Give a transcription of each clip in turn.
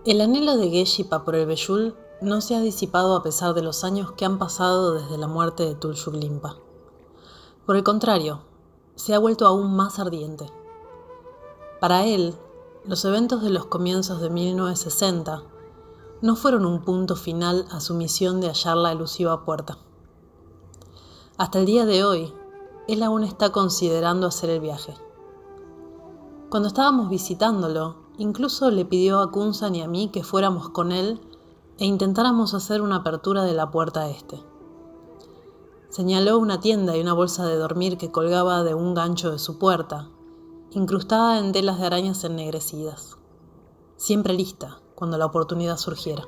El anhelo de Geshe-pa por el Bellul no se ha disipado a pesar de los años que han pasado desde la muerte de Tulshuglimpa. Por el contrario, se ha vuelto aún más ardiente. Para él, los eventos de los comienzos de 1960 no fueron un punto final a su misión de hallar la elusiva puerta. Hasta el día de hoy, él aún está considerando hacer el viaje. Cuando estábamos visitándolo, incluso le pidió a Kunsan y a mí que fuéramos con él e intentáramos hacer una apertura de la puerta este. Señaló una tienda y una bolsa de dormir que colgaba de un gancho de su puerta, incrustada en telas de arañas ennegrecidas, siempre lista cuando la oportunidad surgiera.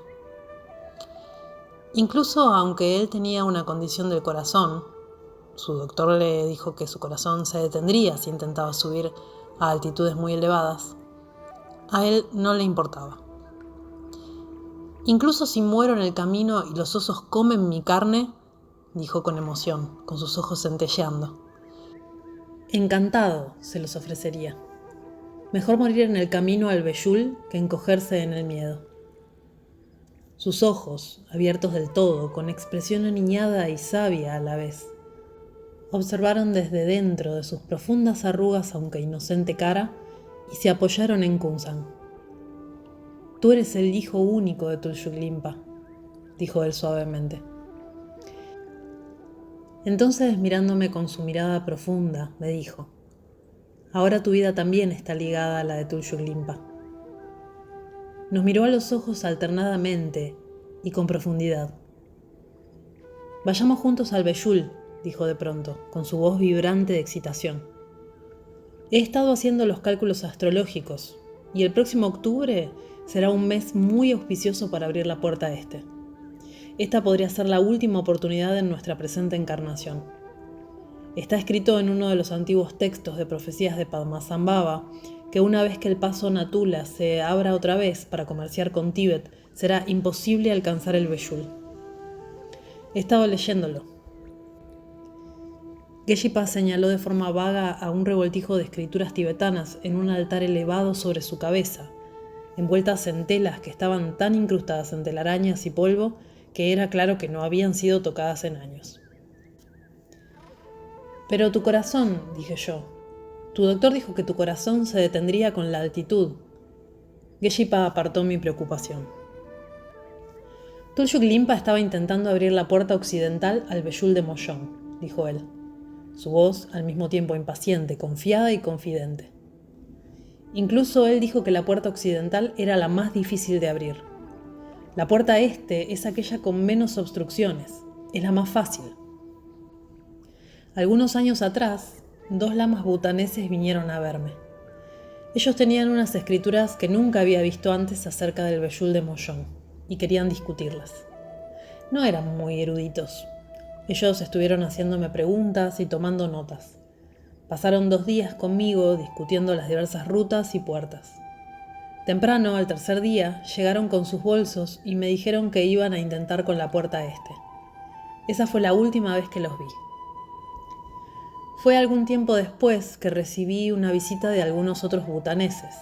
Incluso aunque él tenía una condición del corazón, su doctor le dijo que su corazón se detendría si intentaba subir a altitudes muy elevadas, a él no le importaba. Incluso si muero en el camino y los osos comen mi carne, dijo con emoción, con sus ojos centelleando. Encantado se los ofrecería. Mejor morir en el camino al Bellul que encogerse en el miedo. Sus ojos, abiertos del todo, con expresión aniñada y sabia a la vez, observaron desde dentro de sus profundas arrugas aunque inocente cara y se apoyaron en Kunsan. Tú eres el hijo único de Tulshuglimpa, dijo él suavemente. Entonces, mirándome con su mirada profunda, me dijo, ahora tu vida también está ligada a la de Tulshuglimpa. Nos miró a los ojos alternadamente y con profundidad. Vayamos juntos al Bellul, dijo de pronto, con su voz vibrante de excitación. He estado haciendo los cálculos astrológicos y el próximo octubre será un mes muy auspicioso para abrir la puerta este. Esta podría ser la última oportunidad en nuestra presente encarnación. Está escrito en uno de los antiguos textos de profecías de Padmasambhava que una vez que el paso Natula se abra otra vez para comerciar con Tíbet, será imposible alcanzar el Bellul. He estado leyéndolo. Geshe-pa señaló de forma vaga a un revoltijo de escrituras tibetanas en un altar elevado sobre su cabeza, envueltas en telas que estaban tan incrustadas en telarañas y polvo que era claro que no habían sido tocadas en años. Pero tu corazón, dije yo. Tu doctor dijo que tu corazón se detendría con la altitud. Geshe-pa apartó mi preocupación. Tulshuglimpa estaba intentando abrir la puerta occidental al Bellul de Mollón, dijo él, su voz al mismo tiempo impaciente, confiada y confidente. Incluso él dijo que la puerta occidental era la más difícil de abrir. La puerta este es aquella con menos obstrucciones, es la más fácil. Algunos años atrás, 2 lamas butaneses vinieron a verme. Ellos tenían unas escrituras que nunca había visto antes acerca del Bellul de Mollón y querían discutirlas. No eran muy eruditos. Ellos estuvieron haciéndome preguntas y tomando notas. Pasaron 2 días conmigo discutiendo las diversas rutas y puertas. Temprano, al tercer día, llegaron con sus bolsos y me dijeron que iban a intentar con la puerta este. Esa fue la última vez que los vi. Fue algún tiempo después que recibí una visita de algunos otros butaneses.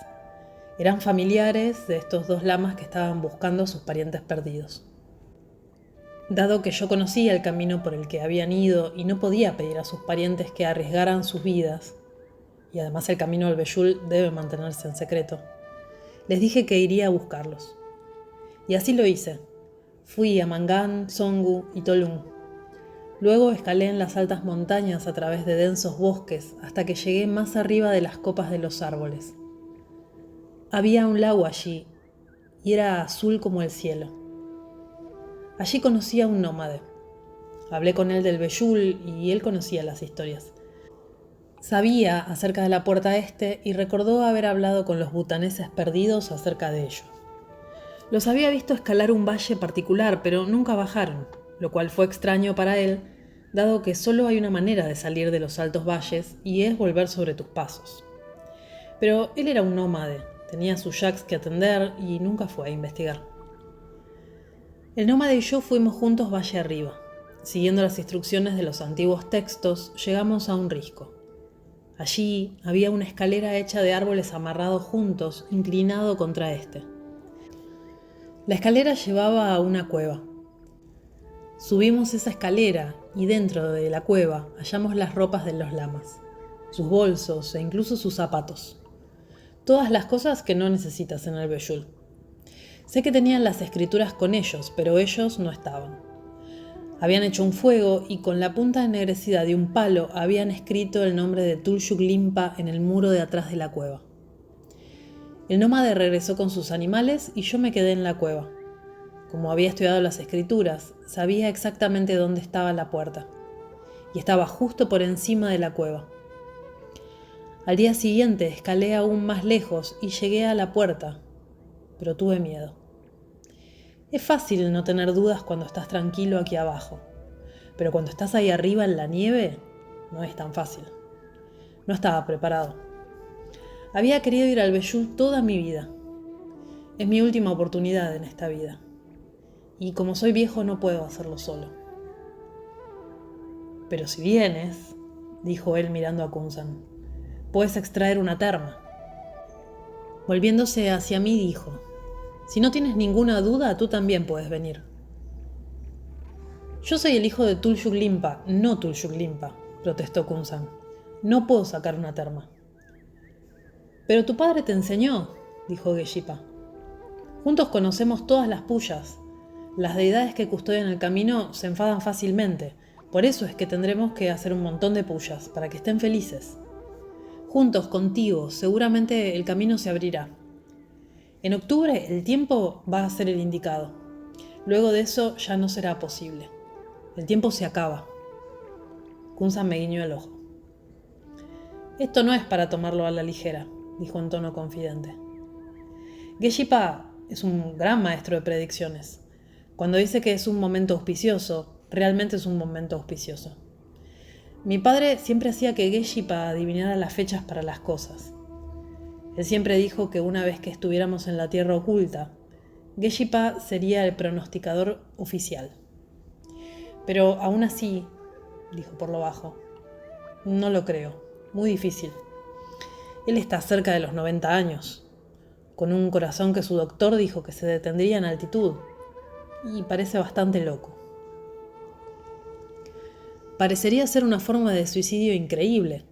Eran familiares de estos 2 lamas que estaban buscando a sus parientes perdidos. Dado que yo conocía el camino por el que habían ido y no podía pedir a sus parientes que arriesgaran sus vidas, y además el camino al Bellul debe mantenerse en secreto, les dije que iría a buscarlos. Y así lo hice. Fui a Mangan, Songu y Tolung. Luego escalé en las altas montañas a través de densos bosques hasta que llegué más arriba de las copas de los árboles. Había un lago allí y era azul como el cielo. Allí conocí a un nómade. Hablé con él del Bellul y él conocía las historias. Sabía acerca de la puerta este y recordó haber hablado con los butaneses perdidos acerca de ello. Los había visto escalar un valle particular, pero nunca bajaron, lo cual fue extraño para él, dado que solo hay una manera de salir de los altos valles y es volver sobre tus pasos. Pero él era un nómade, tenía sus yaks que atender y nunca fue a investigar. El nómade y yo fuimos juntos valle arriba. Siguiendo las instrucciones de los antiguos textos, llegamos a un risco. Allí había una escalera hecha de árboles amarrados juntos, inclinado contra este. La escalera llevaba a una cueva. Subimos esa escalera y dentro de la cueva hallamos las ropas de los lamas, sus bolsos e incluso sus zapatos. Todas las cosas que no necesitas en el Beyul. Sé que tenían las escrituras con ellos, pero ellos no estaban. Habían hecho un fuego y con la punta ennegrecida de un palo habían escrito el nombre de Tulshuk Limpa en el muro de atrás de la cueva. El nómade regresó con sus animales y yo me quedé en la cueva. Como había estudiado las escrituras, sabía exactamente dónde estaba la puerta, y estaba justo por encima de la cueva. Al día siguiente escalé aún más lejos y llegué a la puerta, pero tuve miedo. Es fácil no tener dudas cuando estás tranquilo aquí abajo, pero cuando estás ahí arriba en la nieve, no es tan fácil. No estaba preparado. Había querido ir al Beyul toda mi vida. Es mi última oportunidad en esta vida. Y como soy viejo no puedo hacerlo solo. Pero si vienes, dijo él mirando a Kunzan, puedes extraer una terma. Volviéndose hacia mí dijo, si no tienes ninguna duda, tú también puedes venir. Yo soy el hijo de Tulshuk Limpa, no Tulshuk Limpa, protestó Kunzan. No puedo sacar una terma. Pero tu padre te enseñó, dijo Geshipa. Juntos conocemos todas las pullas. Las deidades que custodian el camino se enfadan fácilmente. Por eso es que tendremos que hacer un montón de pullas, para que estén felices. Juntos, contigo, seguramente el camino se abrirá. En octubre el tiempo va a ser el indicado. Luego de eso ya no será posible. El tiempo se acaba. Kunzan me guiñó el ojo. Esto no es para tomarlo a la ligera, dijo en tono confidente. Geshipa es un gran maestro de predicciones. Cuando dice que es un momento auspicioso, realmente es un momento auspicioso. Mi padre siempre hacía que Geshipa adivinara las fechas para las cosas. Él siempre dijo que una vez que estuviéramos en la tierra oculta, Geshipa sería el pronosticador oficial. Pero aún así, dijo por lo bajo, no lo creo, muy difícil. Él está cerca de los 90 años, con un corazón que su doctor dijo que se detendría en altitud, y parece bastante loco. Parecería ser una forma de suicidio increíble,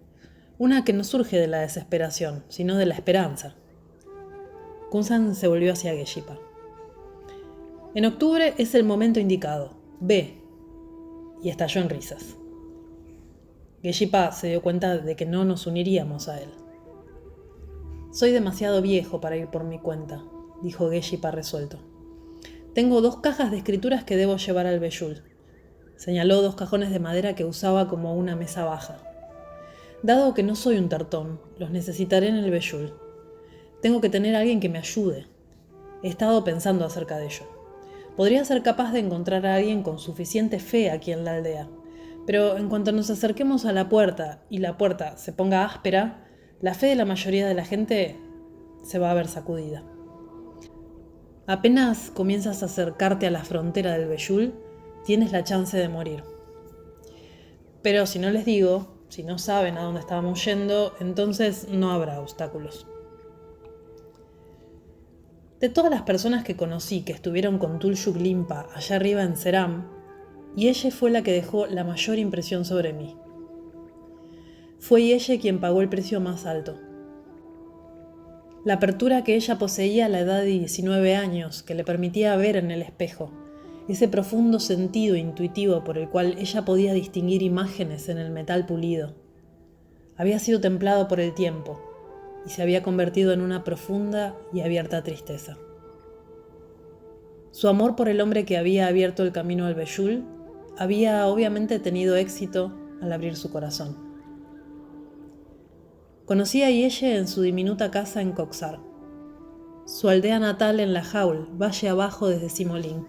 una que no surge de la desesperación, sino de la esperanza. Kunzan se volvió hacia Geshipa. En octubre es el momento indicado. Ve. Y estalló en risas. Geshipa se dio cuenta de que no nos uniríamos a él. Soy demasiado viejo para ir por mi cuenta, dijo Geshipa resuelto. Tengo 2 cajas de escrituras que debo llevar al Beyul. Señaló 2 cajones de madera que usaba como una mesa baja. Dado que no soy un tartón, los necesitaré en el Beyul. Tengo que tener a alguien que me ayude. He estado pensando acerca de ello. Podría ser capaz de encontrar a alguien con suficiente fe aquí en la aldea, pero en cuanto nos acerquemos a la puerta y la puerta se ponga áspera, la fe de la mayoría de la gente se va a ver sacudida. Apenas comienzas a acercarte a la frontera del Beyul, tienes la chance de morir. Pero si no les digo, si no saben a dónde estábamos yendo, entonces no habrá obstáculos. De todas las personas que conocí que estuvieron con Tulshuk Limpa allá arriba en Seram, Yeye fue la que dejó la mayor impresión sobre mí. Fue Yeye quien pagó el precio más alto. La apertura que ella poseía a la edad de 19 años, que le permitía ver en el espejo, ese profundo sentido intuitivo por el cual ella podía distinguir imágenes en el metal pulido, había sido templado por el tiempo y se había convertido en una profunda y abierta tristeza. Su amor por el hombre que había abierto el camino al Beyul había obviamente tenido éxito al abrir su corazón. Conocí a Yeye en su diminuta casa en Coxar, su aldea natal en La Jaul, valle abajo desde Simolín.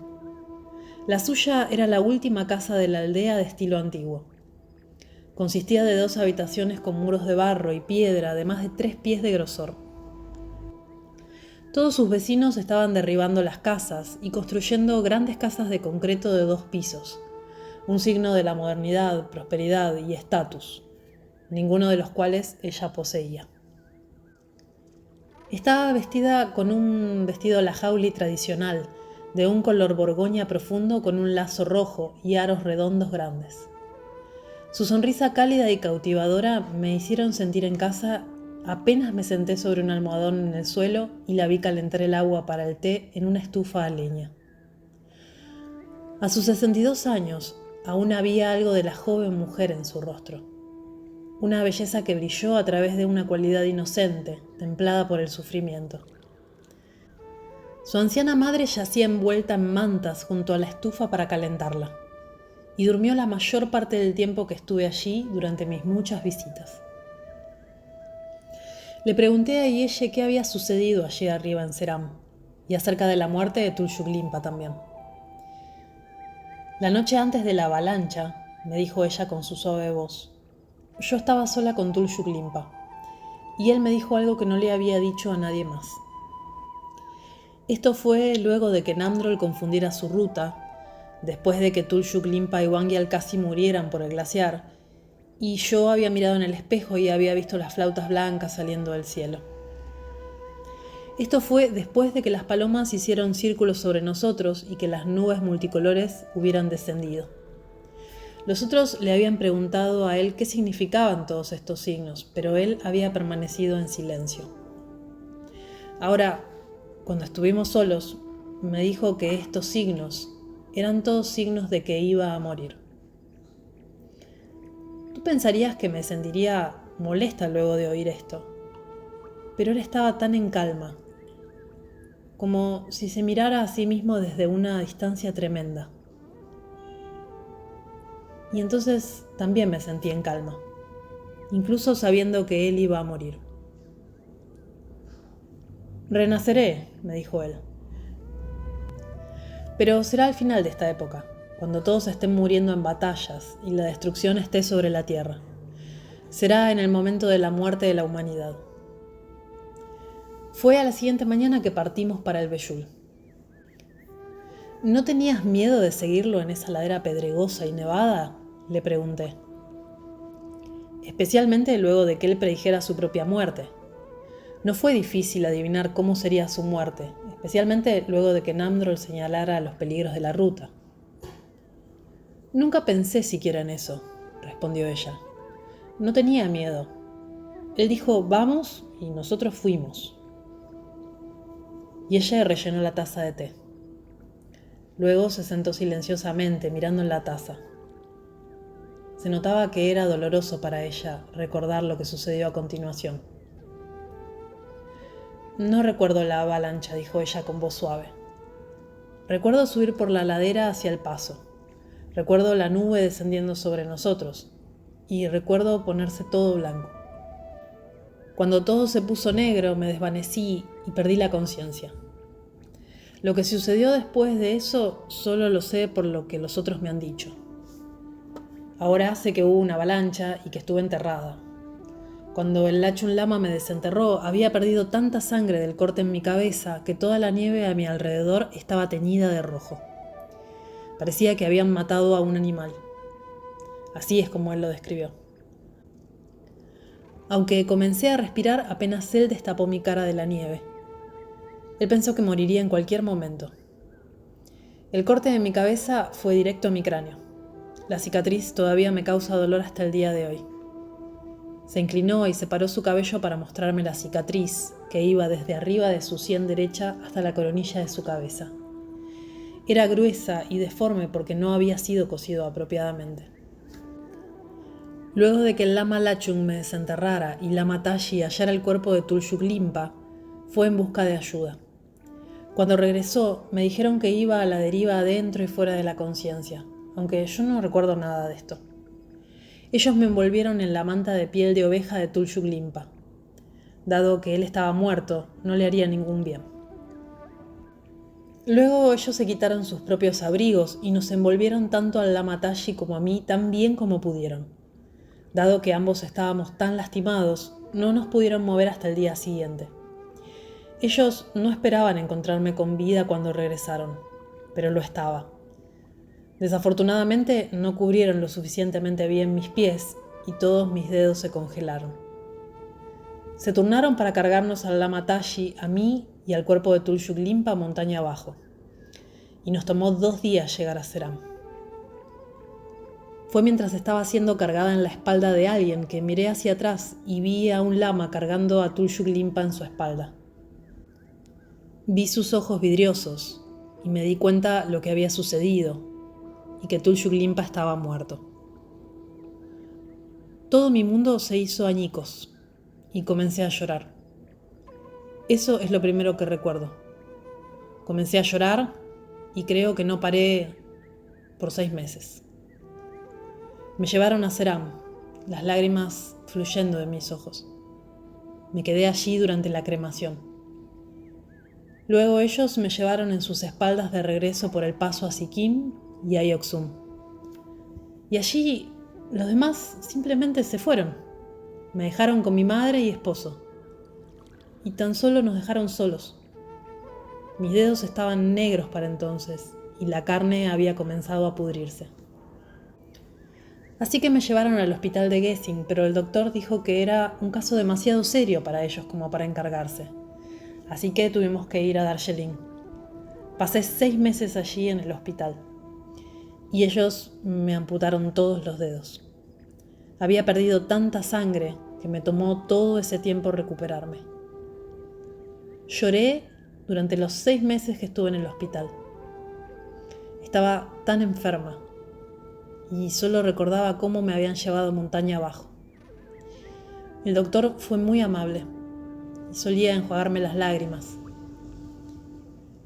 La suya era la última casa de la aldea de estilo antiguo. Consistía de 2 habitaciones con muros de barro y piedra de más de 3 pies de grosor. Todos sus vecinos estaban derribando las casas y construyendo grandes casas de concreto de 2 pisos, un signo de la modernidad, prosperidad y estatus, ninguno de los cuales ella poseía. Estaba vestida con un vestido lajauli tradicional, de un color borgoña profundo con un lazo rojo y aros redondos grandes. Su sonrisa cálida y cautivadora me hicieron sentir en casa apenas me senté sobre un almohadón en el suelo y la vi calentar el agua para el té en una estufa a leña. A sus 62 años, aún había algo de la joven mujer en su rostro. Una belleza que brilló a través de una cualidad inocente, templada por el sufrimiento. Su anciana madre yacía envuelta en mantas junto a la estufa para calentarla, y durmió la mayor parte del tiempo que estuve allí durante mis muchas visitas. Le pregunté a Yeye qué había sucedido allí arriba en Seram, y acerca de la muerte de Tuljuklimpa también. La noche antes de la avalancha, me dijo ella con su suave voz, yo estaba sola con Tuljuklimpa, y él me dijo algo que no le había dicho a nadie más. Esto fue luego de que Namdrol confundiera su ruta, después de que Tuljuklimpa y Wangyal casi murieran por el glaciar, y yo había mirado en el espejo y había visto las flautas blancas saliendo del cielo. Esto fue después de que las palomas hicieron círculos sobre nosotros y que las nubes multicolores hubieran descendido. Los otros le habían preguntado a él qué significaban todos estos signos, pero él había permanecido en silencio. Ahora, cuando estuvimos solos, me dijo que estos signos eran todos signos de que iba a morir. Tú pensarías que me sentiría molesta luego de oír esto, pero él estaba tan en calma, como si se mirara a sí mismo desde una distancia tremenda. Y entonces también me sentí en calma, incluso sabiendo que él iba a morir. Renaceré, me dijo él. Pero será al final de esta época, cuando todos estén muriendo en batallas y la destrucción esté sobre la tierra. Será en el momento de la muerte de la humanidad. Fue a la siguiente mañana que partimos para el Beyul. ¿No tenías miedo de seguirlo en esa ladera pedregosa y nevada?, le pregunté. Especialmente luego de que él predijera su propia muerte. No fue difícil adivinar cómo sería su muerte, especialmente luego de que Namdrol señalara los peligros de la ruta. Nunca pensé siquiera en eso, respondió ella. No tenía miedo. Él dijo, vamos, y nosotros fuimos. Y ella rellenó la taza de té. Luego se sentó silenciosamente mirando en la taza. Se notaba que era doloroso para ella recordar lo que sucedió a continuación. No recuerdo la avalancha, dijo ella con voz suave. Recuerdo subir por la ladera hacia el paso. Recuerdo la nube descendiendo sobre nosotros. Y recuerdo ponerse todo blanco. Cuando todo se puso negro, me desvanecí y perdí la conciencia. Lo que sucedió después de eso solo lo sé por lo que los otros me han dicho. Ahora sé que hubo una avalancha y que estuve enterrada. Cuando el Lachun Lama me desenterró, había perdido tanta sangre del corte en mi cabeza que toda la nieve a mi alrededor estaba teñida de rojo. Parecía que habían matado a un animal. Así es como él lo describió. Aunque comencé a respirar apenas él destapó mi cara de la nieve. Él pensó que moriría en cualquier momento. El corte de mi cabeza fue directo a mi cráneo. La cicatriz todavía me causa dolor hasta el día de hoy. Se inclinó y separó su cabello para mostrarme la cicatriz que iba desde arriba de su sien derecha hasta la coronilla de su cabeza. Era gruesa y deforme porque no había sido cosido apropiadamente. Luego de que el Lama Lachung me desenterrara y Lama Tashi hallara el cuerpo de Tuljuklimpa, fue en busca de ayuda. Cuando regresó, me dijeron que iba a la deriva adentro y fuera de la conciencia, aunque yo no recuerdo nada de esto. Ellos me envolvieron en la manta de piel de oveja de Tuljuklimpa. Dado que él estaba muerto, no le haría ningún bien. Luego ellos se quitaron sus propios abrigos y nos envolvieron tanto al Lama Tashi como a mí tan bien como pudieron. Dado que ambos estábamos tan lastimados, no nos pudieron mover hasta el día siguiente. Ellos no esperaban encontrarme con vida cuando regresaron, pero lo estaba. Desafortunadamente no cubrieron lo suficientemente bien mis pies y todos mis dedos se congelaron. Se turnaron para cargarnos al Lama Tashi, a mí y al cuerpo de Tuljuklimpa montaña abajo. y nos tomó 2 días llegar a Seram. Fue mientras estaba siendo cargada en la espalda de alguien que miré hacia atrás y vi a un lama cargando a Tulshuk Limpa en su espalda. Vi sus ojos vidriosos y me di cuenta lo que había sucedido y que Tulshuk Limpa estaba muerto. Todo mi mundo se hizo añicos y comencé a llorar. Eso es lo primero que recuerdo. Comencé a llorar y creo que no paré por 6 meses. Me llevaron a Seram, las lágrimas fluyendo de mis ojos. Me quedé allí durante la cremación. Luego ellos me llevaron en sus espaldas de regreso por el paso a Sikkim y a Yoksum. Y allí los demás simplemente se fueron. Me dejaron con mi madre y esposo. Y tan solo nos dejaron solos. Mis dedos estaban negros para entonces y la carne había comenzado a pudrirse. Así que me llevaron al hospital de Gesing, pero el doctor dijo que era un caso demasiado serio para ellos como para encargarse. Así que tuvimos que ir a Darjeeling. Pasé 6 meses allí en el hospital y ellos me amputaron todos los dedos. Había perdido tanta sangre que me tomó todo ese tiempo recuperarme. Lloré durante los 6 meses que estuve en el hospital. Estaba tan enferma y solo recordaba cómo me habían llevado montaña abajo. El doctor fue muy amable y solía enjuagarme las lágrimas.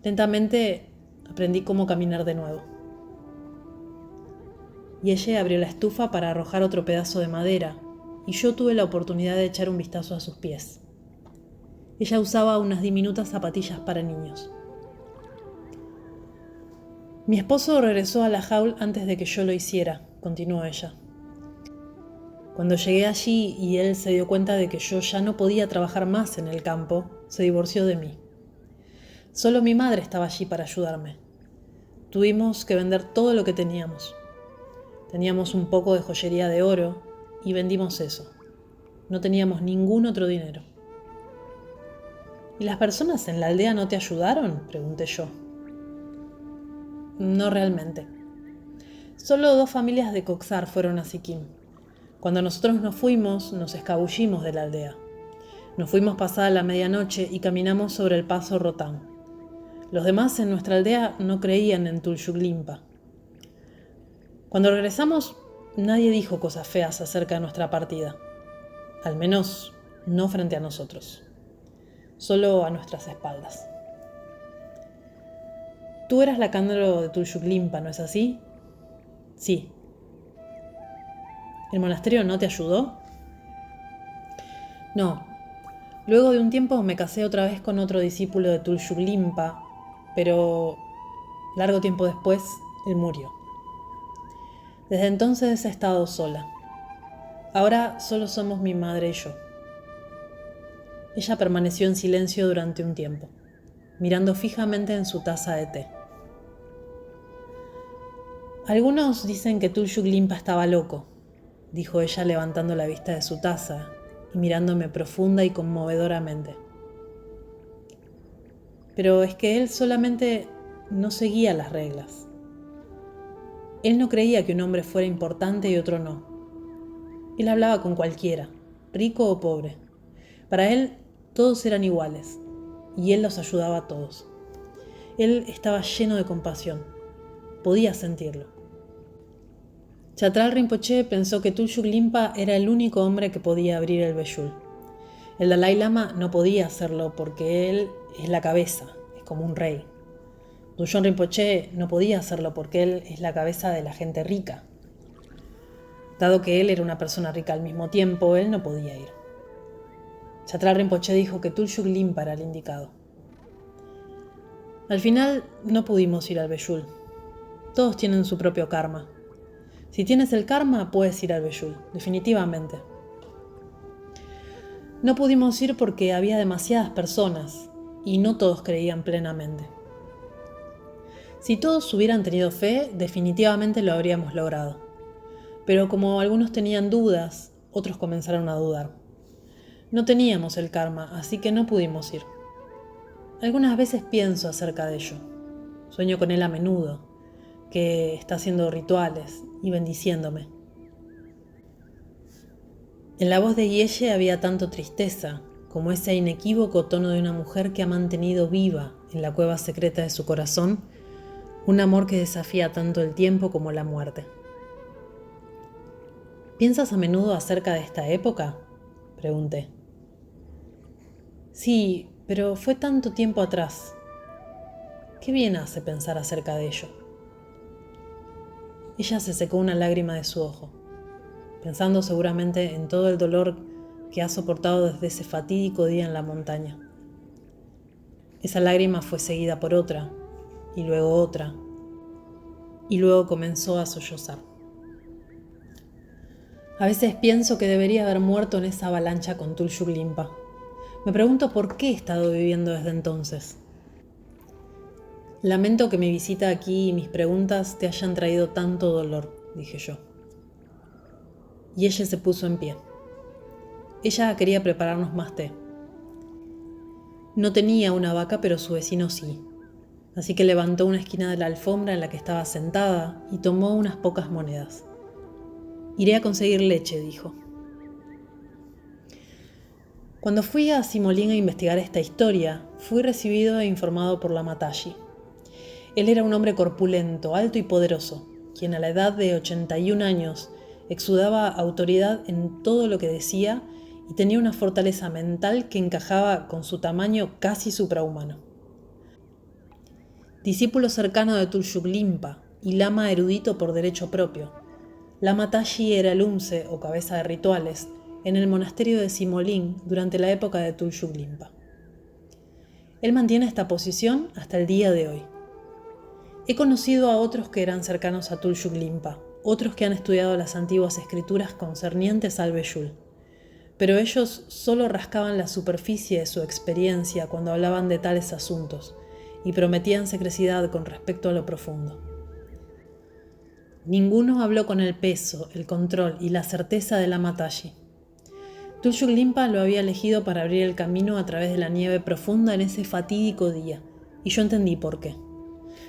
Lentamente aprendí cómo caminar de nuevo. Y ella abrió la estufa para arrojar otro pedazo de madera y yo tuve la oportunidad de echar un vistazo a sus pies. Ella usaba unas diminutas zapatillas para niños. Mi esposo regresó a la Haul antes de que yo lo hiciera, continuó ella. Cuando llegué allí y él se dio cuenta de que yo ya no podía trabajar más en el campo, se divorció de mí. Solo mi madre estaba allí para ayudarme. Tuvimos que vender todo lo que teníamos. Teníamos un poco de joyería de oro y vendimos eso. No teníamos ningún otro dinero. ¿Y las personas en la aldea no te ayudaron?, pregunté yo. No realmente. Solo 2 familias de Coxar fueron a Sikkim. Cuando nosotros nos fuimos, nos escabullimos de la aldea. Nos fuimos pasada la medianoche y caminamos sobre el paso Rohtang. Los demás en nuestra aldea no creían en Tulshuk Limpa. Cuando regresamos, nadie dijo cosas feas acerca de nuestra partida. Al menos no frente a nosotros. Solo a nuestras espaldas. Tú eras la Cándalo de Tulshuk Limpa, ¿no es así? Sí. ¿El monasterio no te ayudó? No. Luego de un tiempo me casé otra vez con otro discípulo de Tulshuk Limpa, pero largo tiempo después él murió. Desde entonces he estado sola. Ahora solo somos mi madre y yo. Ella permaneció en silencio durante un tiempo, mirando fijamente en su taza de té. Algunos dicen que Tulshuk Limpa estaba loco, dijo ella levantando la vista de su taza y mirándome profunda y conmovedoramente. Pero es que él solamente no seguía las reglas. Él no creía que un hombre fuera importante y otro no. Él hablaba con cualquiera, rico o pobre. Para él todos eran iguales y él los ayudaba a todos. Él estaba lleno de compasión. Podía sentirlo. Chatral Rinpoche pensó que Tulshuk Limpa era el único hombre que podía abrir el Beyul. El Dalai Lama no podía hacerlo porque él es la cabeza, es como un rey. Dushan Rinpoche no podía hacerlo porque él es la cabeza de la gente rica. Dado que él era una persona rica al mismo tiempo, él no podía ir. Chatral Rinpoche dijo que Tulshuk Limpa era el indicado. Al final no pudimos ir al Beyul. Todos tienen su propio karma. Si tienes el karma, puedes ir al Beyul, definitivamente. No pudimos ir porque había demasiadas personas y no todos creían plenamente. Si todos hubieran tenido fe, definitivamente lo habríamos logrado. Pero como algunos tenían dudas, otros comenzaron a dudar. No teníamos el karma, así que no pudimos ir. Algunas veces pienso acerca de ello. Sueño con él a menudo, que está haciendo rituales y bendiciéndome. En la voz de Yeye había tanto tristeza, como ese inequívoco tono de una mujer que ha mantenido viva en la cueva secreta de su corazón un amor que desafía tanto el tiempo como la muerte. ¿Piensas a menudo acerca de esta época?, pregunté. Sí, pero fue tanto tiempo atrás. ¿Qué bien hace pensar acerca de ello? Ella se secó una lágrima de su ojo, pensando seguramente en todo el dolor que ha soportado desde ese fatídico día en la montaña. Esa lágrima fue seguida por otra, y luego otra, y luego comenzó a sollozar. A veces pienso que debería haber muerto en esa avalancha con Tuljuglimpa. Me pregunto por qué he estado viviendo desde entonces. Lamento que mi visita aquí y mis preguntas te hayan traído tanto dolor, dije yo. Y ella se puso en pie. Ella quería prepararnos más té. No tenía una vaca, pero su vecino sí. Así que levantó una esquina de la alfombra en la que estaba sentada y tomó unas pocas monedas. Iré a conseguir leche, dijo. Cuando fui a Simolín a investigar esta historia, fui recibido e informado por la Matashi. Él era un hombre corpulento, alto y poderoso, quien a la edad de 81 años exudaba autoridad en todo lo que decía y tenía una fortaleza mental que encajaba con su tamaño casi suprahumano. Discípulo cercano de Tuljuglimpa y lama erudito por derecho propio, Lama Tashi era el umse o cabeza de rituales en el monasterio de Simolín durante la época de Tuljuglimpa. Él mantiene esta posición hasta el día de hoy. He conocido a otros que eran cercanos a Tuljuglimpa, otros que han estudiado las antiguas escrituras concernientes al Beyul, pero ellos solo rascaban la superficie de su experiencia cuando hablaban de tales asuntos y prometían secrecidad con respecto a lo profundo. Ninguno habló con el peso, el control y la certeza de Lama Tashi. Tuljuglimpa lo había elegido para abrir el camino a través de la nieve profunda en ese fatídico día, y yo entendí por qué.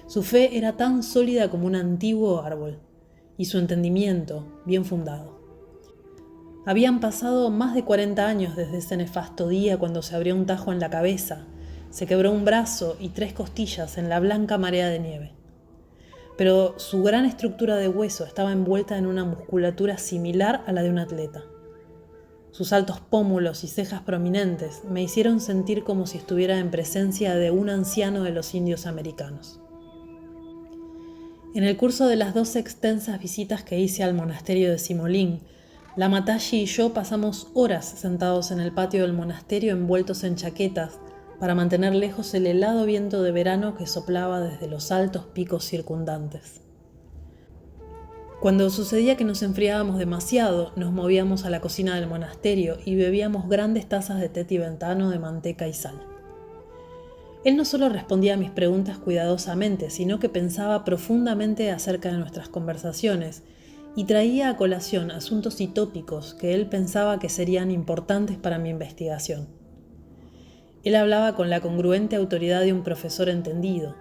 Su fe era tan sólida como un antiguo árbol, y su entendimiento bien fundado. Habían pasado más de 40 años desde ese nefasto día cuando se abrió un tajo en la cabeza, se quebró un brazo y 3 costillas en la blanca marea de nieve. Pero su gran estructura de hueso estaba envuelta en una musculatura similar a la de un atleta. Sus altos pómulos y cejas prominentes me hicieron sentir como si estuviera en presencia de un anciano de los indios americanos. En el curso de las 2 extensas visitas que hice al monasterio de Simolín, Lama Tashi y yo pasamos horas sentados en el patio del monasterio envueltos en chaquetas para mantener lejos el helado viento de verano que soplaba desde los altos picos circundantes. Cuando sucedía que nos enfriábamos demasiado, nos movíamos a la cocina del monasterio y bebíamos grandes tazas de té tibetano de manteca y sal. Él no solo respondía a mis preguntas cuidadosamente, sino que pensaba profundamente acerca de nuestras conversaciones y traía a colación asuntos y tópicos que él pensaba que serían importantes para mi investigación. Él hablaba con la congruente autoridad de un profesor entendido,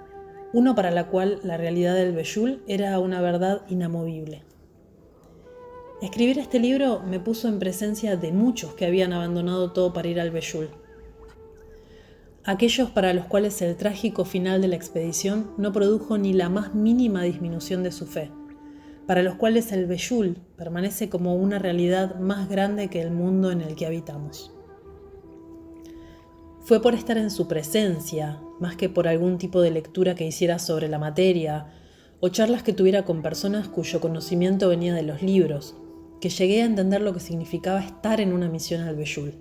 uno para la cual la realidad del Beyul era una verdad inamovible. Escribir este libro me puso en presencia de muchos que habían abandonado todo para ir al Beyul. Aquellos para los cuales el trágico final de la expedición no produjo ni la más mínima disminución de su fe, para los cuales el Beyul permanece como una realidad más grande que el mundo en el que habitamos. Fue por estar en su presencia, más que por algún tipo de lectura que hiciera sobre la materia, o charlas que tuviera con personas cuyo conocimiento venía de los libros, que llegué a entender lo que significaba estar en una misión al Beyul.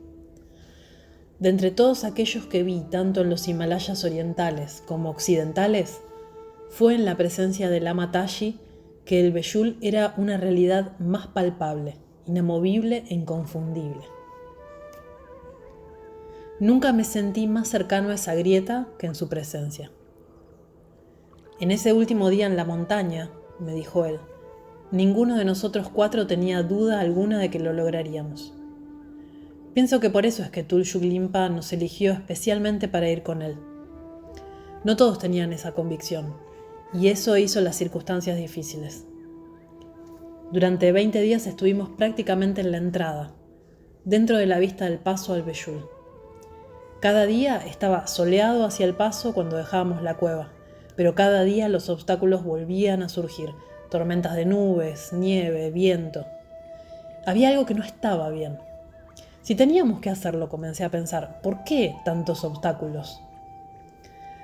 De entre todos aquellos que vi, tanto en los Himalayas orientales como occidentales, fue en la presencia de Lama Tashi que el Beyul era una realidad más palpable, inamovible e inconfundible. Nunca me sentí más cercano a esa grieta que en su presencia. En ese último día en la montaña, me dijo él, ninguno de nosotros 4 tenía duda alguna de que lo lograríamos. Pienso que por eso es que Tuljuglimpa nos eligió especialmente para ir con él. No todos tenían esa convicción, y eso hizo las circunstancias difíciles. Durante 20 días estuvimos prácticamente en la entrada, dentro de la vista del paso al Bellul. Cada día estaba soleado hacia el paso cuando dejábamos la cueva, pero cada día los obstáculos volvían a surgir, tormentas de nubes, nieve, viento. Había algo que no estaba bien. Si teníamos que hacerlo, comencé a pensar, ¿por qué tantos obstáculos?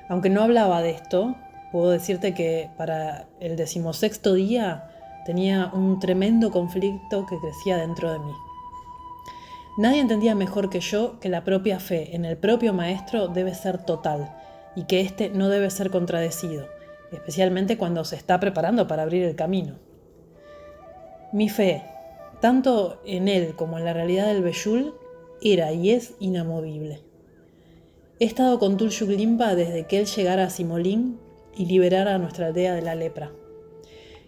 Aunque no hablaba de esto, puedo decirte que para el 16º día tenía un tremendo conflicto que crecía dentro de mí. Nadie entendía mejor que yo que la propia fe en el propio Maestro debe ser total y que éste no debe ser contradecido, especialmente cuando se está preparando para abrir el camino. Mi fe, tanto en él como en la realidad del Bellul, era y es inamovible. He estado con Tulshuk Limpa desde que él llegara a Simolín y liberara a nuestra aldea de la lepra.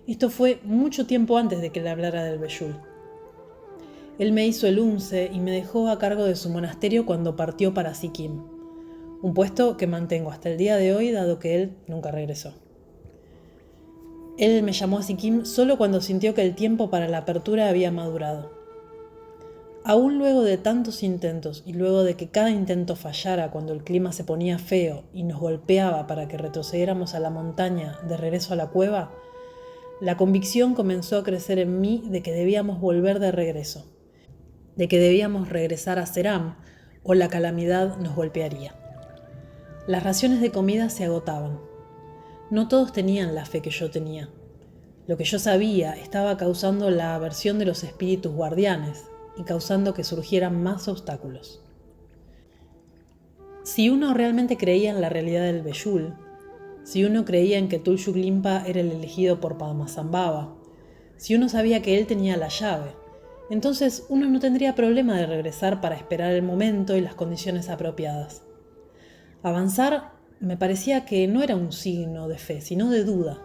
Esto fue mucho tiempo antes de que le hablara del Bellul. Él me hizo el unce y me dejó a cargo de su monasterio cuando partió para Sikkim, un puesto que mantengo hasta el día de hoy dado que él nunca regresó. Él me llamó a Sikkim solo cuando sintió que el tiempo para la apertura había madurado. Aún luego de tantos intentos y luego de que cada intento fallara cuando el clima se ponía feo y nos golpeaba para que retrocediéramos a la montaña de regreso a la cueva, la convicción comenzó a crecer en mí de que debíamos volver de regreso, de que debíamos regresar a Seram o la calamidad nos golpearía. Las raciones de comida se agotaban. No todos tenían la fe que yo tenía. Lo que yo sabía estaba causando la aversión de los espíritus guardianes y causando que surgieran más obstáculos. Si uno realmente creía en la realidad del Bellul, si uno creía en que Tulshuk Limpa era el elegido por Padmasambhava, si uno sabía que él tenía la llave, entonces uno no tendría problema de regresar para esperar el momento y las condiciones apropiadas. Avanzar me parecía que no era un signo de fe, sino de duda.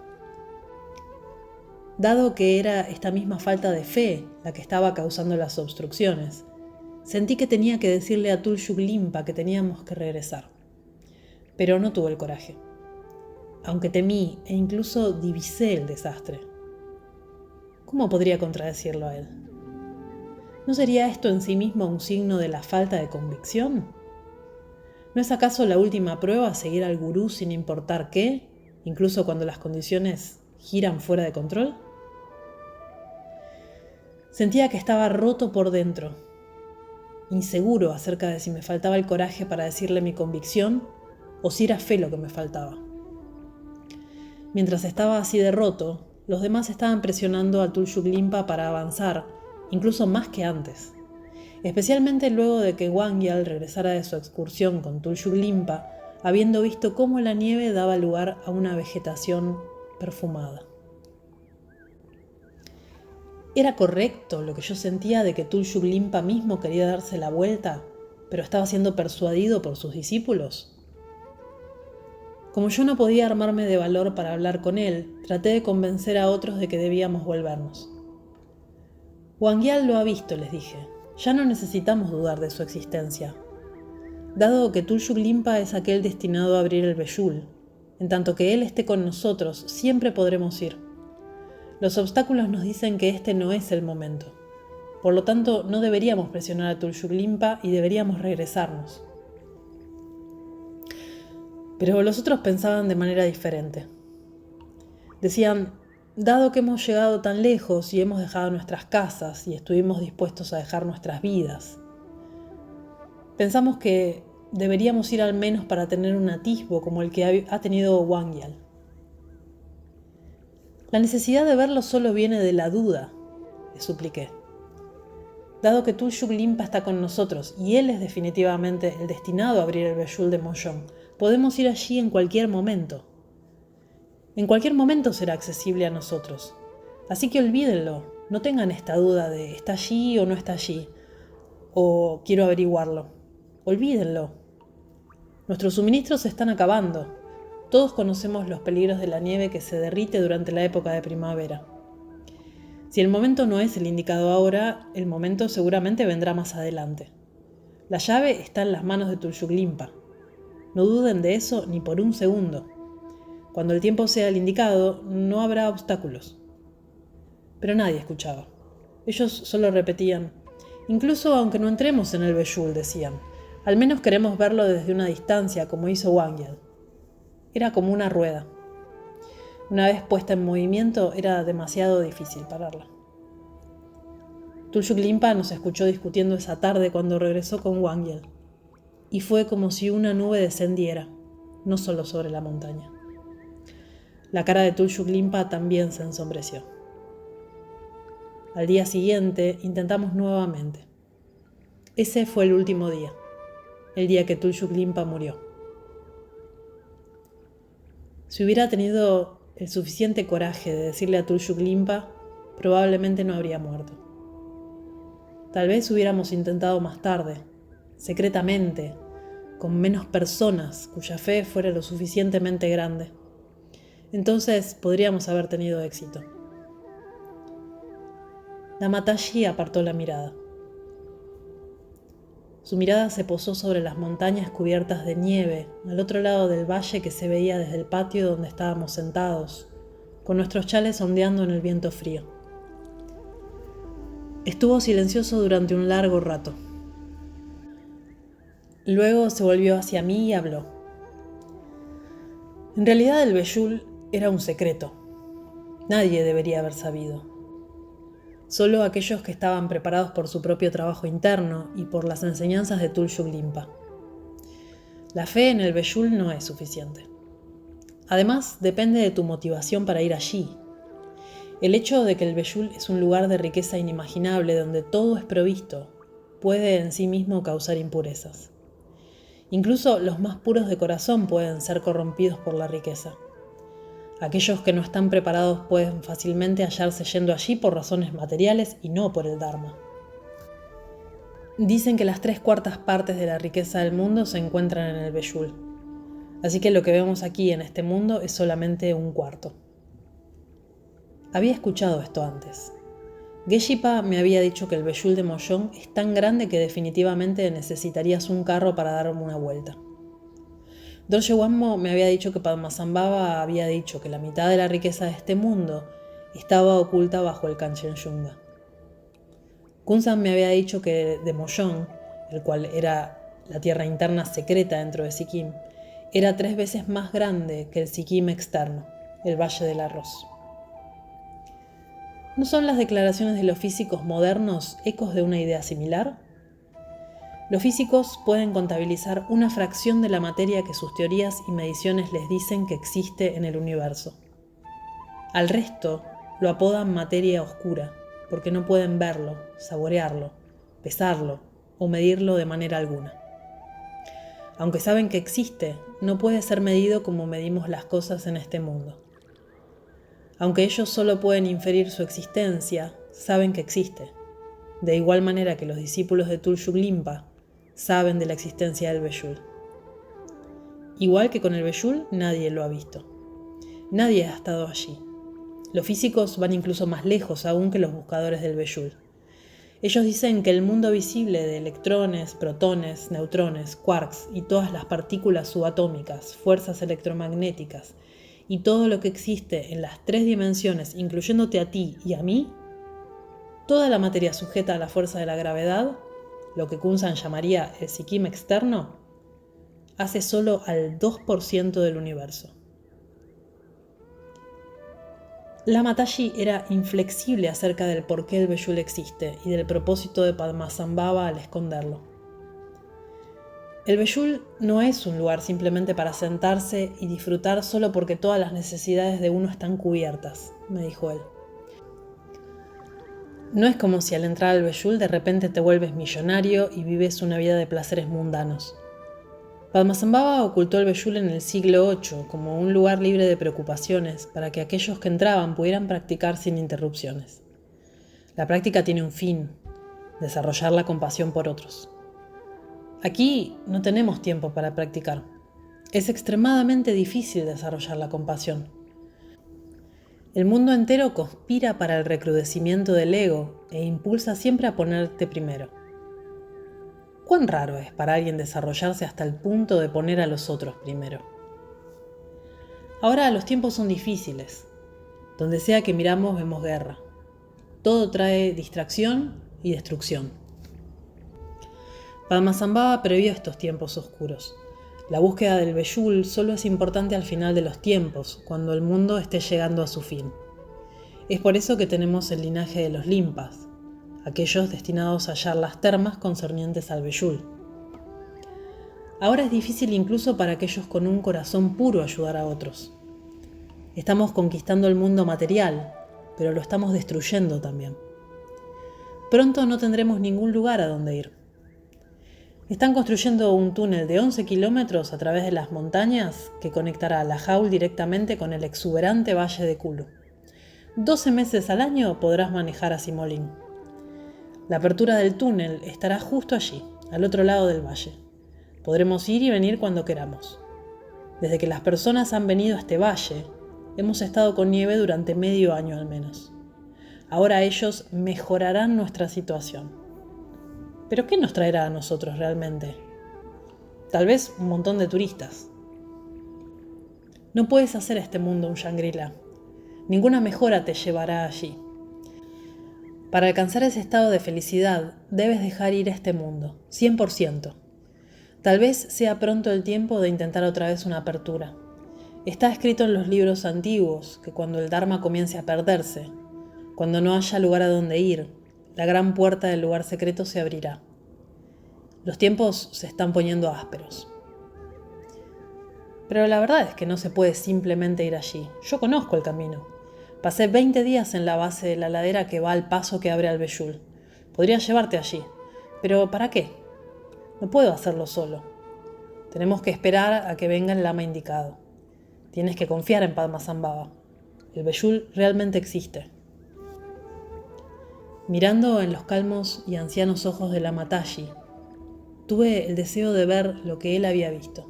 Dado que era esta misma falta de fe la que estaba causando las obstrucciones, sentí que tenía que decirle a Tulshuk Limpa que teníamos que regresar. Pero no tuve el coraje, aunque temí e incluso divisé el desastre. ¿Cómo podría contradecirlo a él? ¿No sería esto en sí mismo un signo de la falta de convicción? ¿No es acaso la última prueba seguir al gurú sin importar qué, incluso cuando las condiciones giran fuera de control? Sentía que estaba roto por dentro, inseguro acerca de si me faltaba el coraje para decirle mi convicción o si era fe lo que me faltaba. Mientras estaba así de roto, los demás estaban presionando a Tulshuk Limpa para avanzar, incluso más que antes. Especialmente luego de que Wangyal regresara de su excursión con Tulshuk Limpa, habiendo visto cómo la nieve daba lugar a una vegetación perfumada. ¿Era correcto lo que yo sentía de que Tulshuk Limpa mismo quería darse la vuelta, pero estaba siendo persuadido por sus discípulos? Como yo no podía armarme de valor para hablar con él, traté de convencer a otros de que debíamos volvernos. Wangyal lo ha visto, les dije. Ya no necesitamos dudar de su existencia. Dado que Tulshuk Limpa es aquel destinado a abrir el Bellul, en tanto que él esté con nosotros, siempre podremos ir. Los obstáculos nos dicen que este no es el momento. Por lo tanto, no deberíamos presionar a Tulshuk Limpa y deberíamos regresarnos. Pero los otros pensaban de manera diferente. Decían, dado que hemos llegado tan lejos y hemos dejado nuestras casas y estuvimos dispuestos a dejar nuestras vidas, pensamos que deberíamos ir al menos para tener un atisbo como el que ha tenido Wangyal. La necesidad de verlo solo viene de la duda, le supliqué. Dado que Tulshuk Limpa está con nosotros y él es definitivamente el destinado a abrir el Bellul de Mollón, podemos ir allí en cualquier momento. En cualquier momento será accesible a nosotros. Así que olvídenlo, no tengan esta duda de ¿está allí o no está allí? O quiero averiguarlo. Olvídenlo. Nuestros suministros se están acabando. Todos conocemos los peligros de la nieve que se derrite durante la época de primavera. Si el momento no es el indicado ahora, el momento seguramente vendrá más adelante. La llave está en las manos de Tulshuk Limpa. No duden de eso ni por un segundo. Cuando el tiempo sea el indicado, no habrá obstáculos. Pero nadie escuchaba. Ellos solo repetían: incluso aunque no entremos en el Bejul, decían, al menos queremos verlo desde una distancia, como hizo Wangyal. Era como una rueda. Una vez puesta en movimiento, era demasiado difícil pararla. Tulshuk Limpa nos escuchó discutiendo esa tarde cuando regresó con Wangyal, y fue como si una nube descendiera, no solo sobre la montaña. La cara de Tulshuk Limpa también se ensombreció. Al día siguiente intentamos nuevamente. Ese fue el último día, el día que Tulshuk Limpa murió. Si hubiera tenido el suficiente coraje de decirle a Tulshuk Limpa, probablemente no habría muerto. Tal vez hubiéramos intentado más tarde, secretamente, con menos personas cuya fe fuera lo suficientemente grande. Entonces podríamos haber tenido éxito. La Mataji apartó la mirada. Su mirada se posó sobre las montañas cubiertas de nieve, al otro lado del valle que se veía desde el patio donde estábamos sentados, con nuestros chales ondeando en el viento frío. Estuvo silencioso durante un largo rato. Luego se volvió hacia mí y habló. En realidad el Bejul era un secreto. Nadie debería haber sabido. Solo aquellos que estaban preparados por su propio trabajo interno y por las enseñanzas de Tulshuk Limpa. La fe en el Bejul no es suficiente. Además, depende de tu motivación para ir allí. El hecho de que el Bejul es un lugar de riqueza inimaginable donde todo es provisto puede en sí mismo causar impurezas. Incluso los más puros de corazón pueden ser corrompidos por la riqueza. Aquellos que no están preparados pueden fácilmente hallarse yendo allí por razones materiales y no por el Dharma. Dicen que las 3/4 partes de la riqueza del mundo se encuentran en el Bejul. Así que lo que vemos aquí en este mundo es solamente 1/4. Había escuchado esto antes. Geshe-pa me había dicho que el Bejul de Mollón es tan grande que definitivamente necesitarías un carro para darme una vuelta. Dorje Wanmo me había dicho que Padmasambhava había dicho que la mitad de la riqueza de este mundo estaba oculta bajo el Kanchenjunga. Kunsan me había dicho que de Mollón, el cual era la tierra interna secreta dentro de Sikkim, era 3 veces más grande que el Sikkim externo, el Valle del Arroz. ¿No son las declaraciones de los físicos modernos ecos de una idea similar? Los físicos pueden contabilizar una fracción de la materia que sus teorías y mediciones les dicen que existe en el universo. Al resto lo apodan materia oscura, porque no pueden verlo, saborearlo, pesarlo o medirlo de manera alguna. Aunque saben que existe, no puede ser medido como medimos las cosas en este mundo. Aunque ellos solo pueden inferir su existencia, saben que existe, de igual manera que los discípulos de Tulshuk Limpa saben de la existencia del Bejul. Igual que con el Bejul, nadie lo ha visto. Nadie ha estado allí. Los físicos van incluso más lejos aún que los buscadores del Bejul. Ellos dicen que el mundo visible de electrones, protones, neutrones, quarks y todas las partículas subatómicas, fuerzas electromagnéticas y todo lo que existe en las 3 dimensiones, incluyéndote a ti y a mí, toda la materia sujeta a la fuerza de la gravedad, lo que Kunsan llamaría el Sikkim externo, hace solo al 2% del universo. La Mataji era inflexible acerca del por qué el Bejul existe y del propósito de Padmasambhava al esconderlo. El Bejul no es un lugar simplemente para sentarse y disfrutar solo porque todas las necesidades de uno están cubiertas, me dijo él. No es como si al entrar al Bejul de repente te vuelves millonario y vives una vida de placeres mundanos. Padmasambhava ocultó el Bejul en el siglo VIII como un lugar libre de preocupaciones para que aquellos que entraban pudieran practicar sin interrupciones. La práctica tiene un fin: desarrollar la compasión por otros. Aquí no tenemos tiempo para practicar. Es extremadamente difícil desarrollar la compasión. El mundo entero conspira para el recrudecimiento del ego e impulsa siempre a ponerte primero. ¿Cuán raro es para alguien desarrollarse hasta el punto de poner a los otros primero? Ahora los tiempos son difíciles. Donde sea que miramos vemos guerra. Todo trae distracción y destrucción. Padmasambhava previó estos tiempos oscuros. La búsqueda del Beyul solo es importante al final de los tiempos, cuando el mundo esté llegando a su fin. Es por eso que tenemos el linaje de los limpas, aquellos destinados a hallar las termas concernientes al Beyul. Ahora es difícil incluso para aquellos con un corazón puro ayudar a otros. Estamos conquistando el mundo material, pero lo estamos destruyendo también. Pronto no tendremos ningún lugar a donde ir. Están construyendo un túnel de 11 kilómetros a través de las montañas que conectará Lahaul directamente con el exuberante valle de Kulu. 12 meses al año podrás manejar a Simolín. La apertura del túnel estará justo allí, al otro lado del valle. Podremos ir y venir cuando queramos. Desde que las personas han venido a este valle, hemos estado con nieve durante medio año al menos. Ahora ellos mejorarán nuestra situación. ¿Pero qué nos traerá a nosotros realmente? Tal vez un montón de turistas. No puedes hacer este mundo un Shangri-La. Ninguna mejora te llevará allí. Para alcanzar ese estado de felicidad, debes dejar ir este mundo, 100%. Tal vez sea pronto el tiempo de intentar otra vez una apertura. Está escrito en los libros antiguos que cuando el Dharma comience a perderse, cuando no haya lugar a donde ir, la gran puerta del lugar secreto se abrirá. Los tiempos se están poniendo ásperos. Pero la verdad es que no se puede simplemente ir allí. Yo conozco el camino. Pasé 20 días en la base de la ladera que va al paso que abre al Beyul. Podría llevarte allí. Pero ¿para qué? No puedo hacerlo solo. Tenemos que esperar a que venga el lama indicado. Tienes que confiar en Padmasambhava. El Beyul realmente existe. Mirando en los calmos y ancianos ojos de Lama Tashi, tuve el deseo de ver lo que él había visto.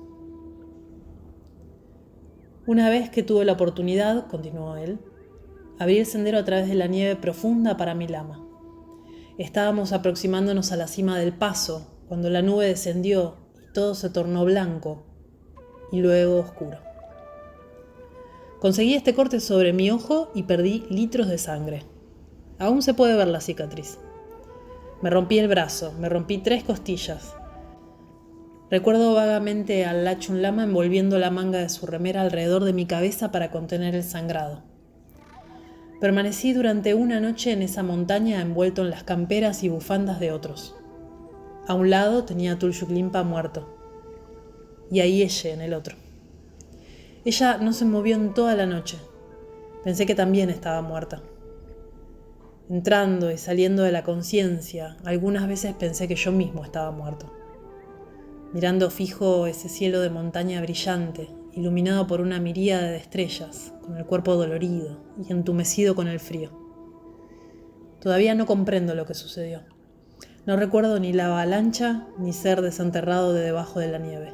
Una vez que tuve la oportunidad, continuó él, abrí el sendero a través de la nieve profunda para mi lama. Estábamos aproximándonos a la cima del paso cuando la nube descendió y todo se tornó blanco y luego oscuro. Conseguí este corte sobre mi ojo y perdí litros de sangre. Aún se puede ver la cicatriz. Me rompí el brazo, me rompí 3 costillas. Recuerdo vagamente al Lachun Lama envolviendo la manga de su remera alrededor de mi cabeza para contener el sangrado. Permanecí durante una noche en esa montaña envuelto en las camperas y bufandas de otros. A un lado tenía a Tulshuk Limpa muerto, y a Yeshe en el otro. Ella no se movió en toda la noche. Pensé que también estaba muerta. Entrando y saliendo de la conciencia, algunas veces pensé que yo mismo estaba muerto. Mirando fijo ese cielo de montaña brillante, iluminado por una miríada de estrellas, con el cuerpo dolorido y entumecido con el frío. Todavía no comprendo lo que sucedió. No recuerdo ni la avalancha ni ser desenterrado de debajo de la nieve.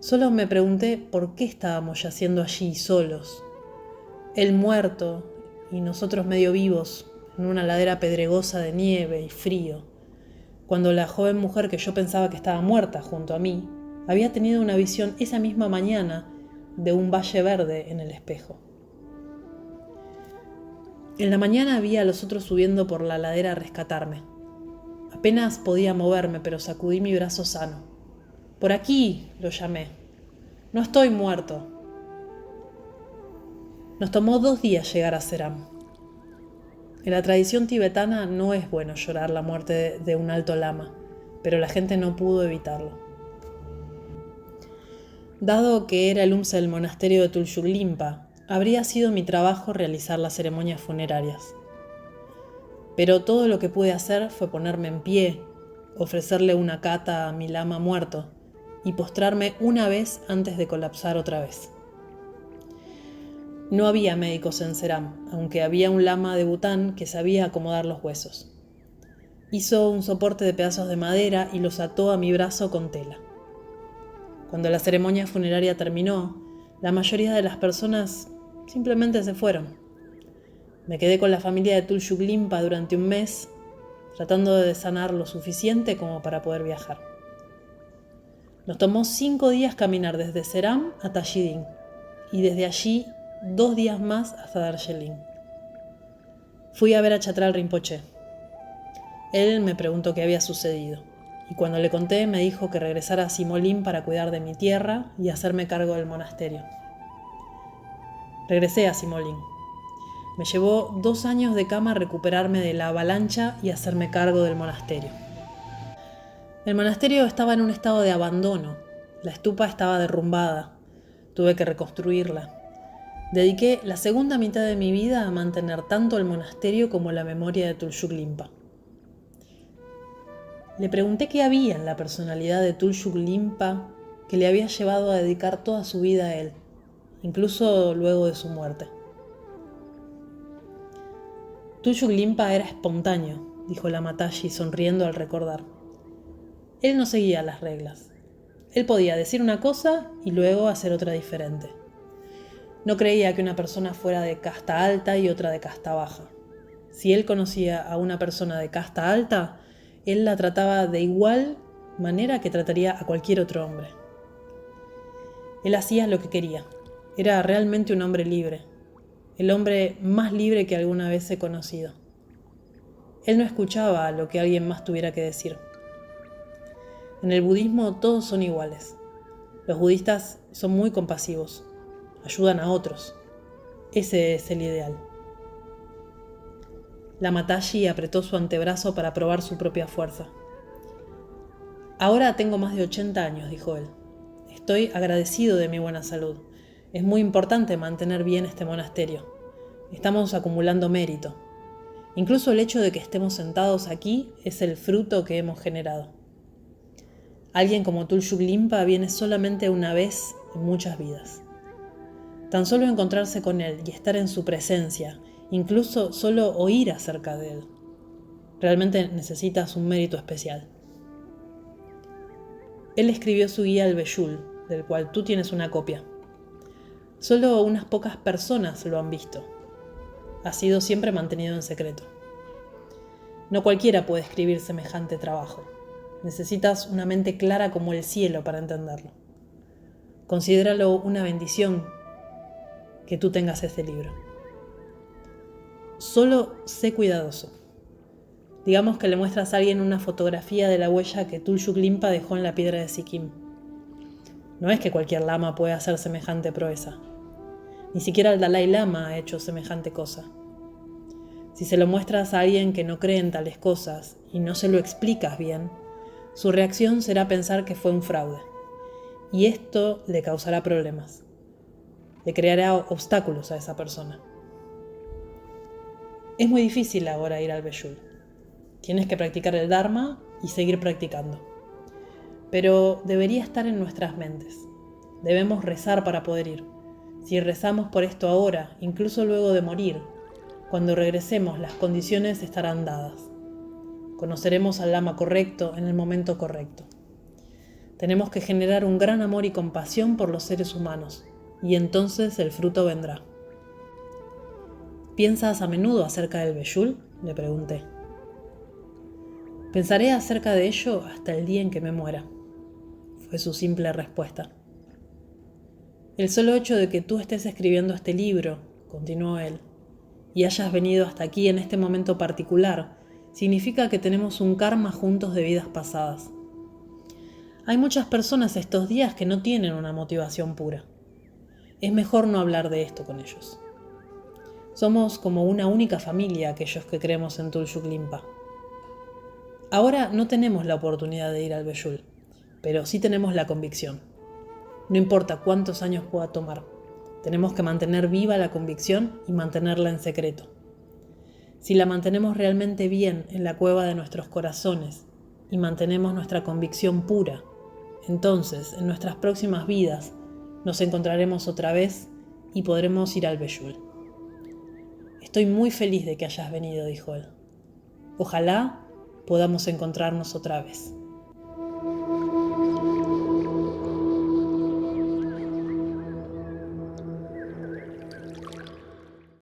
Solo me pregunté por qué estábamos yaciendo allí solos. Él muerto y nosotros medio vivos en una ladera pedregosa de nieve y frío, cuando la joven mujer que yo pensaba que estaba muerta junto a mí había tenido una visión esa misma mañana de un valle verde en el espejo. En la mañana vi a los otros subiendo por la ladera a rescatarme. Apenas podía moverme, pero sacudí mi brazo sano. «Por aquí», lo llamé. «No estoy muerto». Nos tomó 2 días llegar a Seram. En la tradición tibetana no es bueno llorar la muerte de un alto lama, pero la gente no pudo evitarlo. Dado que era el umsa del monasterio de Tulshuk Limpa, habría sido mi trabajo realizar las ceremonias funerarias. Pero todo lo que pude hacer fue ponerme en pie, ofrecerle una kata a mi lama muerto y postrarme una vez antes de colapsar otra vez. No había médicos en Seram, aunque había un lama de Bután que sabía acomodar los huesos. Hizo un soporte de pedazos de madera y los ató a mi brazo con tela. Cuando la ceremonia funeraria terminó, la mayoría de las personas simplemente se fueron. Me quedé con la familia de Tulshuk Limpa durante un mes tratando de sanar lo suficiente como para poder viajar. Nos tomó 5 días caminar desde Seram a Tajidín y desde allí 2 días más hasta Darjeeling. Fui a ver a Chatral Rinpoche. Él me preguntó qué había sucedido y cuando le conté me dijo que regresara a Simolín para cuidar de mi tierra y hacerme cargo del monasterio. Regresé a Simolín. Me llevó 2 años de cama recuperarme de la avalancha y hacerme cargo del monasterio. El monasterio estaba en un estado de abandono. La estupa estaba derrumbada. Tuve que reconstruirla. Dediqué la segunda mitad de mi vida a mantener tanto el monasterio como la memoria de Tulshuk Limpa. Le pregunté qué había en la personalidad de Tulshuk Limpa que le había llevado a dedicar toda su vida a él, incluso luego de su muerte. Tulshuk Limpa era espontáneo, dijo la Mataji sonriendo al recordar. Él no seguía las reglas. Él podía decir una cosa y luego hacer otra diferente. No creía que una persona fuera de casta alta y otra de casta baja. Si él conocía a una persona de casta alta, él la trataba de igual manera que trataría a cualquier otro hombre. Él hacía lo que quería. Era realmente un hombre libre. El hombre más libre que alguna vez he conocido. Él no escuchaba lo que alguien más tuviera que decir. En el budismo todos son iguales. Los budistas son muy compasivos. Ayudan a otros. Ese es el ideal. La Mataji apretó su antebrazo para probar su propia fuerza. Ahora tengo más de 80 años, dijo él. Estoy agradecido de mi buena salud. Es muy importante mantener bien este monasterio. Estamos acumulando mérito. Incluso el hecho de que estemos sentados aquí es el fruto que hemos generado. Alguien como Tulshuk Limpa viene solamente una vez en muchas vidas. Tan solo encontrarse con él y estar en su presencia, incluso solo oír acerca de él, realmente necesitas un mérito especial. Él escribió su guía al Beyul, del cual tú tienes una copia. Solo unas pocas personas lo han visto. Ha sido siempre mantenido en secreto. No cualquiera puede escribir semejante trabajo. Necesitas una mente clara como el cielo para entenderlo. Considéralo una bendición que tú tengas este libro. Solo sé cuidadoso. Digamos que le muestras a alguien una fotografía de la huella que Tulshuk Limpa dejó en la piedra de Sikkim. No es que cualquier lama pueda hacer semejante proeza. Ni siquiera el Dalai Lama ha hecho semejante cosa. Si se lo muestras a alguien que no cree en tales cosas y no se lo explicas bien, su reacción será pensar que fue un fraude. Y esto le causará problemas. Le creará obstáculos a esa persona. Es muy difícil ahora ir al Beyul. Tienes que practicar el Dharma y seguir practicando. Pero debería estar en nuestras mentes. Debemos rezar para poder ir. Si rezamos por esto ahora, incluso luego de morir, cuando regresemos las condiciones estarán dadas. Conoceremos al Lama correcto en el momento correcto. Tenemos que generar un gran amor y compasión por los seres humanos, y entonces el fruto vendrá. ¿Piensas a menudo acerca del Beyul?, le pregunté. Pensaré acerca de ello hasta el día en que me muera, fue su simple respuesta. El solo hecho de que tú estés escribiendo este libro, continuó él, y hayas venido hasta aquí en este momento particular, significa que tenemos un karma juntos de vidas pasadas. Hay muchas personas estos días que no tienen una motivación pura. Es mejor no hablar de esto con ellos. Somos como una única familia aquellos que creemos en Tulshuk Limpa. Ahora no tenemos la oportunidad de ir al Beyul, pero sí tenemos la convicción. No importa cuántos años pueda tomar, tenemos que mantener viva la convicción y mantenerla en secreto. Si la mantenemos realmente bien en la cueva de nuestros corazones y mantenemos nuestra convicción pura, entonces en nuestras próximas vidas nos encontraremos otra vez y podremos ir al Beyul. Estoy muy feliz de que hayas venido, dijo él. Ojalá podamos encontrarnos otra vez.